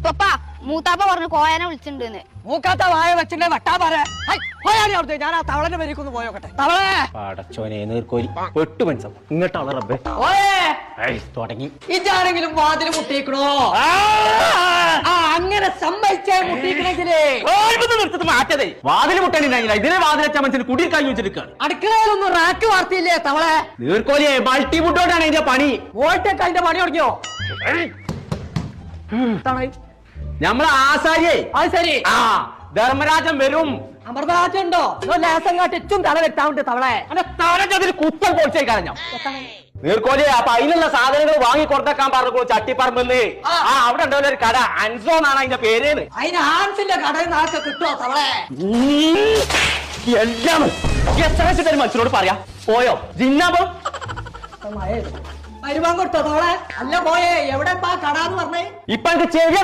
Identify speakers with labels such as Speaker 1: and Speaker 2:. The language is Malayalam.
Speaker 1: പപ്പാ മൂത്താപ്പ പറഞ്ഞു കോയനെ വിളിച്ചിട്ടുണ്ട്.
Speaker 2: മൂക്കാത്ത വായ വെച്ചിട്ട് വട്ടാ പറ പോയാടി അവിടുത്തെ. ഞാൻ ആ തവളന്റെ പേരിക്കൊന്ന് പോയോക്കട്ടെ. തവളേ
Speaker 3: പടച്ചോനെ നീർക്കോലി പെട്ടു മനസ്സം ഇങ്ങോട്ടാണ് റബ്ബേ തുടങ്ങി.
Speaker 2: ഇതാണെങ്കിലും വാതില് മുട്ടിക്കണോ? അങ്ങനെ സമ്മതിച്ചേ മുട്ടിക്കണെങ്കിലേ
Speaker 3: നിർത്തത് മാറ്റതേ. വാതിൽ മുട്ടാനില്ല, ഇതിനെ വാതിൽ വെച്ചാൽ മനസ്സിൽ കുടിയിൽ കഴിഞ്ഞു വെച്ചെടുക്കാണ്.
Speaker 2: അടുക്കളയിലൊന്നും റാക്ക് വാർത്തയില്ലേ തവളെ?
Speaker 3: നീർക്കോലിയെ മൾട്ടി ഫുഡോട്ടാണ് ഇതിന്റെ പണി.
Speaker 2: വോൾട്ടൊക്കെ അതിന്റെ പണി തുടങ്ങിയോ?
Speaker 3: നമ്മളെ ആസാരിയെ
Speaker 2: അത് ശരി.
Speaker 3: ആ ധർമ്മരാജൻ വരും.
Speaker 2: അമൃതാജുണ്ടോ? ലേസം കാട്ടി ഏറ്റവും തല വെട്ടാവുണ്ട് തവളെ.
Speaker 3: തലച്ചതിൽ കുത്തൽ പൊളിച്ചേ കളഞ്ഞോ നീർക്കോലിയെ. അപ്പൊ അതിനുള്ള സാധനങ്ങൾ വാങ്ങി കൊടുത്തേക്കാൻ പറഞ്ഞു ചട്ടിപ്പറമ്പെന്ന്. അവിടെ ഉണ്ടോ ഒരു കട, അൻസോ എന്നാണ് അതിന്റെ പേര്.
Speaker 2: അതിന് ഹാൻസിന്റെ കടയിൽ നിന്നൊക്കെ കിട്ടുമോ തവളെ?
Speaker 3: എല്ലാം എത്ര മനുഷ്യനോട് പറയാ. പോയോ ജിന്നാബോ
Speaker 2: വരുമാൻ കൊടുത്തോ തവളെ? അല്ല പോയേ എവിടെ കട എന്ന് പറഞ്ഞേ?
Speaker 3: ഇപ്പൊ എനിക്ക് ചെറിയ